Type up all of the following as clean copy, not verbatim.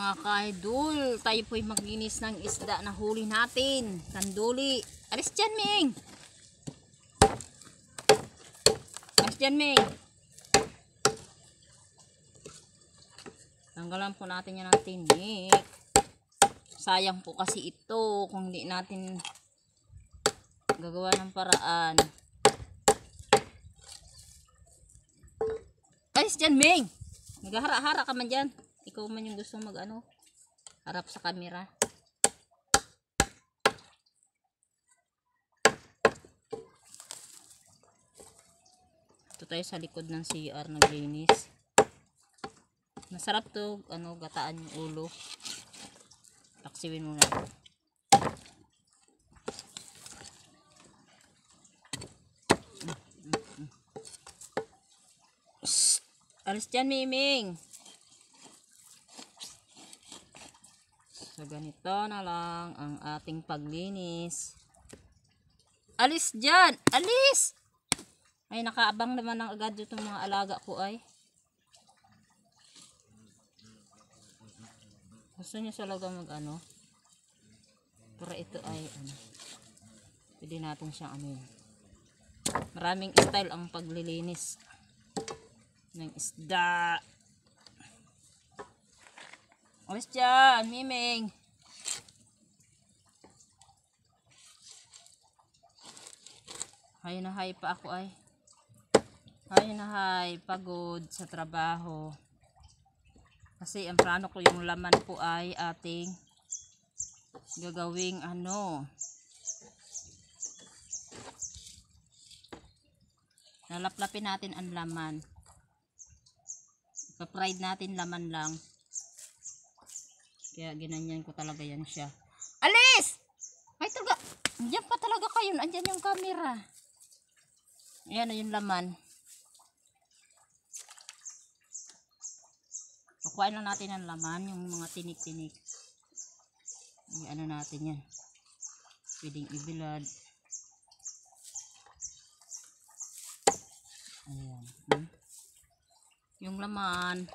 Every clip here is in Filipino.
Mga ka-idol, tayo po'y maglinis ng isda na huli natin. Kanduli. Alis dyan, Ming! Alis dyan, Ming! Tanggalan po natin yan ng tinik. Sayang po kasi ito kung hindi natin gagawa ng paraan. Alis dyan, Ming! Naghahara-hara ka man dyan. Ikaw man yung gusto mag-ano, harap sa camera. Ito tayo sa likod ng CR naglinis. Masarap to, ano, gataan yung ulo. Taksiwin muna. Alis dyan, Miming! So, ganito na lang ang ating paglinis. Alis dyan! Alis! Ay, nakaabang naman ng agad itong mga alaga ko ay. Gusto niya talaga mag-ano. Pero ito ay, ano, pwede natin siyang ano yun. Maraming style ang paglilinis ng isda. Alis dyan, Miming. Hay na hay pa ako ay. Hay na hay, pagod sa trabaho. Kasi ang plano ko yung laman po ay ating gagawing ano. Lalaplapin natin ang laman. Pa-fried natin laman lang. Kaya ginanyan ko talaga yan siya. Alis! Ay talaga. Andiyan pa talaga kayo. Andiyan yung camera. Ayan na yung laman. Kukuhain lang natin ang laman. Yung mga tinik-tinik. Ano natin yan. Pwedeng ibilad. Ayan. Yung laman.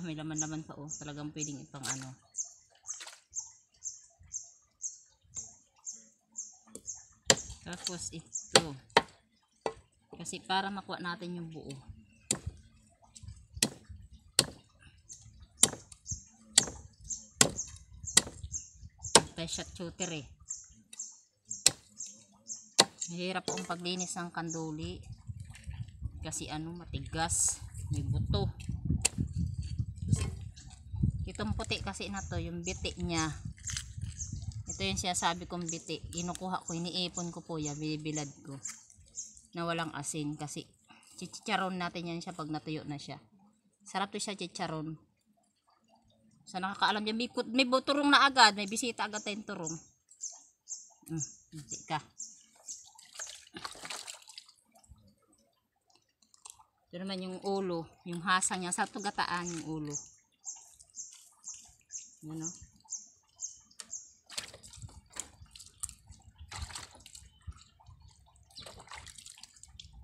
May laman-laman pa, oh. Talagang pwedeng ipang ano. Tapos ito. Kasi para makuha natin yung buo. Shot shooter eh. Mahirap ang paglinis ng kanduli. Kasi ano, matigas. May buto. Itong puti kasi na to, yung biti niya. Ito yung sinasabi kong biti. Kinukuha ko, iniipon ko po yan, bibilad ko. Na walang asin kasi chicharon natin yan siya pag natuyo na siya. Sarap to siya chicharon. Sa nakakaalam dyan, may turong na agad, may bisita agad tayong turong. Hindi ka. Ito naman yung ulo, yung hasang niya, sa tugataan yung ulo. Yan o.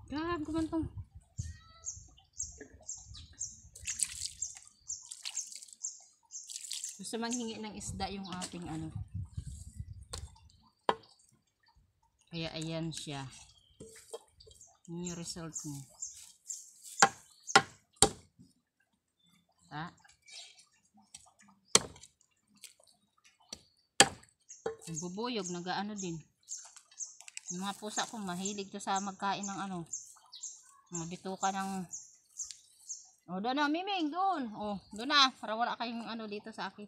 Gago man tong. Gusto manghingi ng isda yung ating ano. Kaya ayan siya. Yun yung result niya. Ha? Yung bubuyog, nagaano din. Yung mga pusa ko, mahilig to sa magkain ng ano. Mabituka ng... O, doon na, Miming, doon. O, doon na, para wala kayong ano dito sa akin.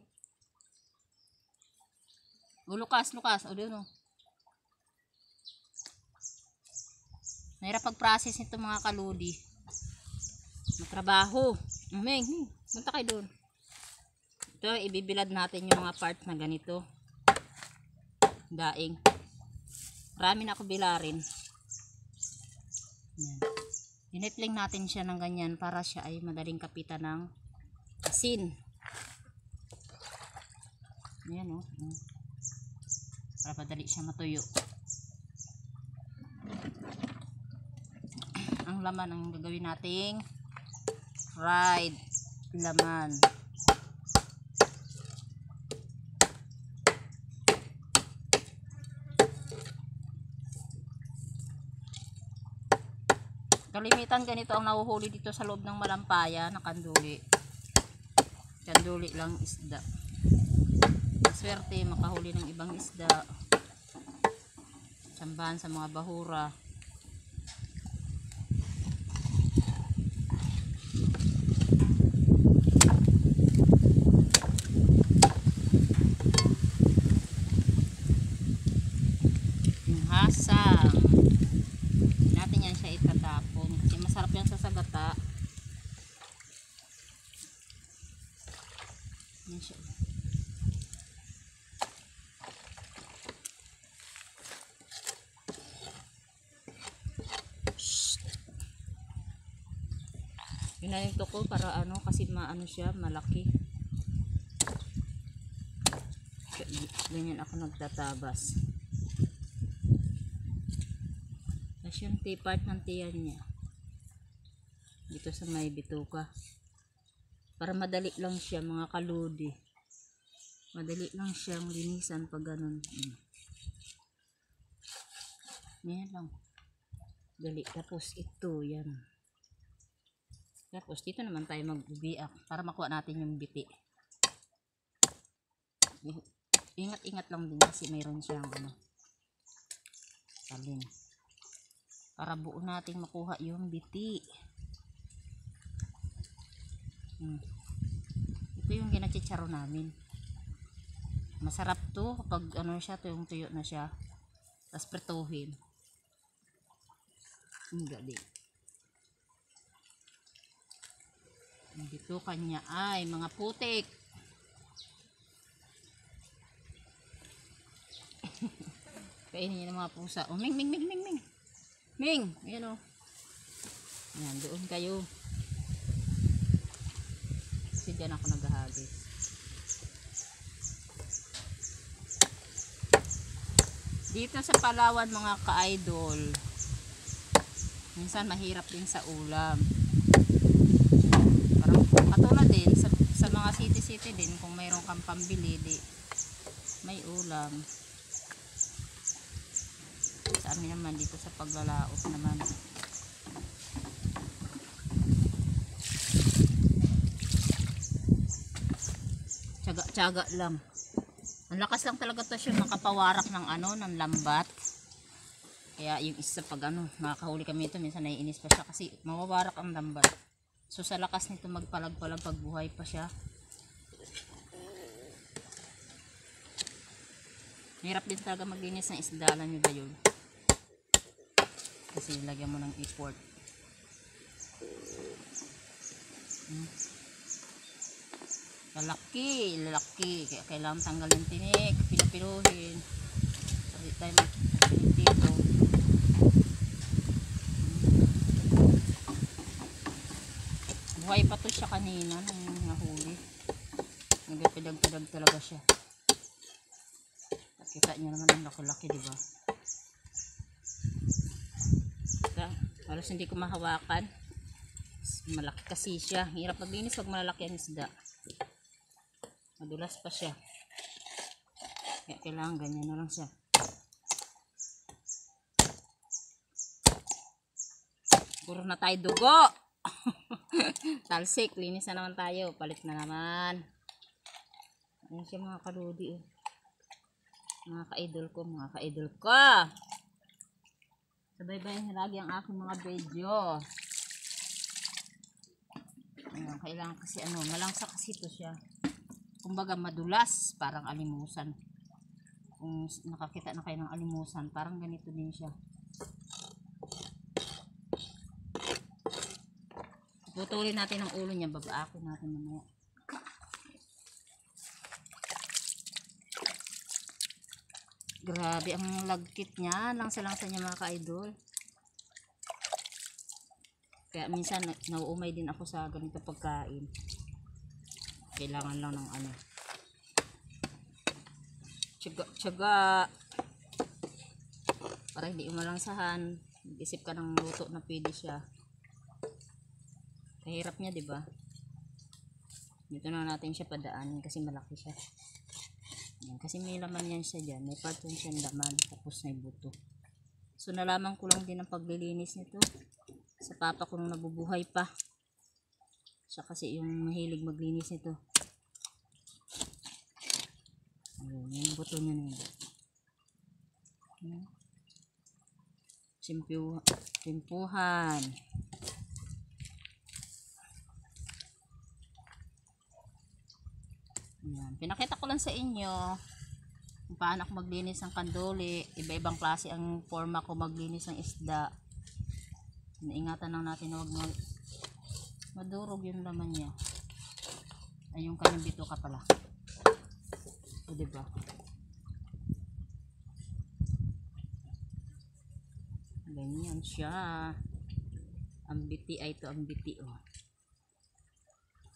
O, Lukas, o, doon o. Mahirap pag-process nito mga kaludi. Matrabaho. Miming, punta kayo doon. Ito, ibibilad natin yung mga part na ganito. Daing. Marami na ako bilarin. Yan. Initling natin siya ng ganyan para siya ay madaling kapitan ng asin. Yan o. Para madali siya matuyo. Ang laman ang gagawin nating fried laman. Kalimitan ganito ang nahuhuli dito sa loob ng Malampaya na kanduli. Kanduli lang isda. Swerte makahuli ng ibang isda. Sambahan sa mga bahura. Yung hasang. Natin yan siya itatapon kasi masarap yan sa sagata. Yan siya. Yun na yung tuko para ano kasi maano siya malaki. Ganyan ako nagtatabas. Tapos yung part ng tiyan niya dito sa may bituka para madali lang siya mga kaludi, madali lang siyang linisan pag ganun. Yan lang dali. Tapos ito yan, tapos dito naman tayo magbibiak para makuha natin yung biti. Ingat-ingat lang din kasi mayroon siyang ano talin para buo nating makuha yung biti. Ito yung ginachicharo namin. Masarap to kapag ano siya, tuyo na siya. Tapos prituhin. Gali. Dito kanya ay mga putik. Kainin niya ng mga pusa. Oh, Ming, Ming, Ming, Ming, Ming. Ming, ayan o. Ayan, doon kayo. Kasi dyan ako naghahagis. Dito sa Palawan mga ka-idol, minsan mahirap din sa ulam. Parang katulad din sa mga city-city din, kung mayroon kang pambili, di may ulam. Sa amin naman dito sa paglalaot naman. Tsaga-tsaga lang. Ang lakas lang talaga to siya makapawarak ng ano, ng lambat. Kaya yung isa pag ano, nakakahuli kami ito, minsan naiinis pa siya kasi mawawarak ang lambat. So sa lakas nito magpalag-palag pag buhay pa siya. Hirap din talaga maglinis ng isda, alam nyo ba yun? Kasi lagyan mo ng import. Lalaki. Kaya kailangan tanggalin tinik, pinapiruhin. Kasi tayo magpipilit dito. Buhay pa to siya kanina nung nahuli. Nagpidag-pidag talaga siya. Kita niyo naman ang laki-laki, diba? Halos hindi ko mahawakan. Malaki kasi siya. Hirap maglinis pag malalaki ang isda. Madulas pa siya. Kaya kailangan ganyan na lang siya. Puro na tayo dugo. Talsik. Linis na naman tayo. Palit na naman. Ayan siya mga kaludi. Mga ka-idol ko. Sabay-bayan niyo lagi ang aking mga video. Ayan, kailangan kasi ano, malangsa kasi ito siya. Kumbaga madulas, parang alimusan. Kung nakakita na kayo ng alimusan, parang ganito din siya. Putulin natin ang ulo niya, babaakin natin mamaya. Grabe ang lagkit niya, langsa-langsa niya mga ka-idol. Kaya minsan nauumay din ako sa ganito pagkain. Kailangan lang ng ano, tiyaga para hindi umalangsahan. Isip ka ng luto na pwede siya. Kahirap niya, diba? Dito na natin siya padaanin kasi malaki siya. Yan, kasi may laman yan siya dyan. May part yan siya laman. Tapos may buto. So nalaman ko lang din ang paglilinis nito sa papa ko nung nabubuhay pa. Siya kasi yung mahilig maglinis nito. Ayun, yung buto niya na yun. Simpuhan. Ayan. Pinakita ko lang sa inyo kung paano ako maglinis ng kandoli. Iba-ibang klase ang forma ko maglinis ng isda. Naingatan lang natin na huwag madurog yung laman niya. Ay, yung kanyang bituka pala. O, diba? Ganyan siya. Ang biti ay ito ang biti, oh.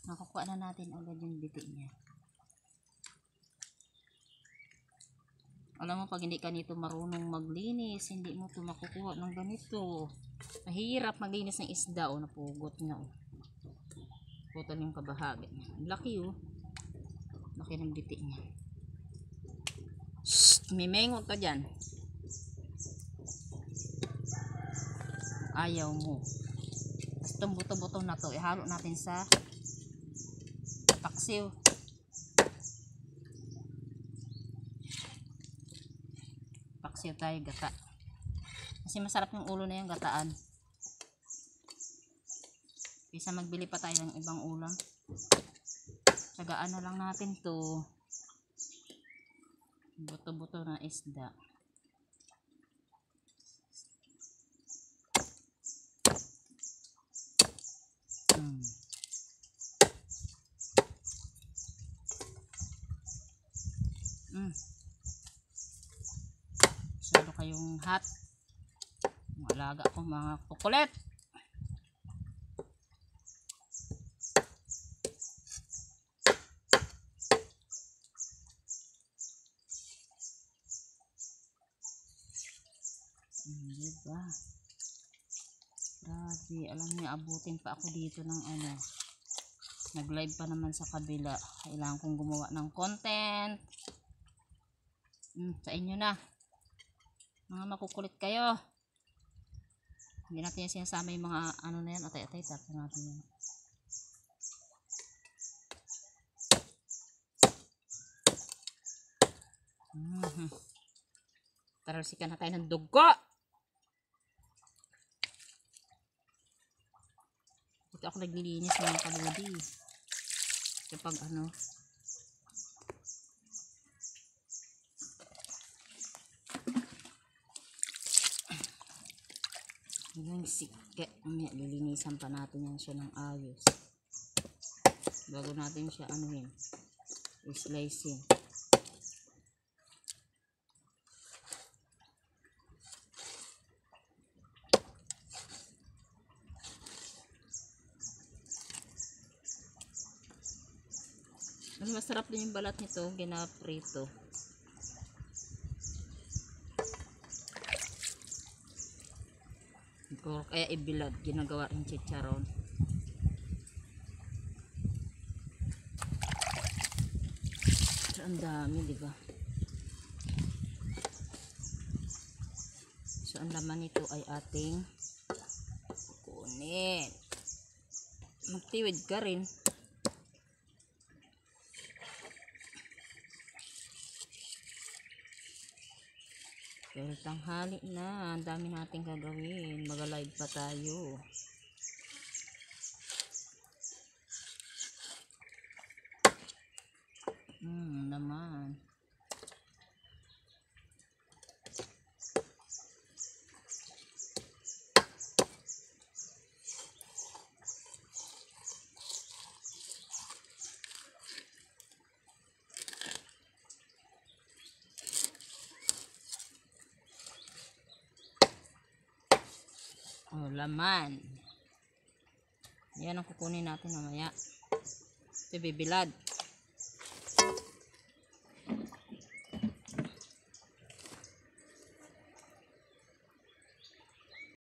Nakukuha na natin agad yung biti niya. Alam mo, pag hindi ka nito marunong maglinis, hindi mo ito makukuha ng ganito. Mahirap maglinis ng isda, oh. Napugot na, oh. Putol yung kabahagi. Laki, oh. Laki ng biti niya. Shhh! Mimengot ka dyan. Ayaw mo. Itong buto-buto na to, ihalo natin sa paksiw. Paksiw tayo, gata. Kasi masarap yung ulo na yung gataan. Kaysa magbili pa tayo ng ibang ulam. Tsagaan na lang natin to. Buto-buto na isda. Masyado kayong hot. Mga alaga ko, mga kukulit. Diba? Grabe, alam niyo, abutin pa ako dito ng ano. Nag-live pa naman sa kabila. Kailangan kong gumawa ng content. Sa inyo na. Mga makukulit kayo. Hindi natin yung sinasama yung mga ano na yan. Atay-atay, tapos natin yan. Tarasikan na tayo ng dugo. Ito ako naglilinis ng kaludi. Kapag ano. Yung sikat. Lilinisan pa natin yan siya ng ayos. Bago natin siya anuhin. I-slicein. Ano, masarap din yung balat nito, ginaprito. Kaya ibilad, ginagawa rin chicharon. So, ang dami, diba? So, ang laman nito ay ating kunin. Magtiwid ka rin. Pero tanghali na, ang dami nating gagawin. Mag-live pa tayo. Naman. Oh, laman. Yan ang kukunin natin mamaya. Ito bibilad.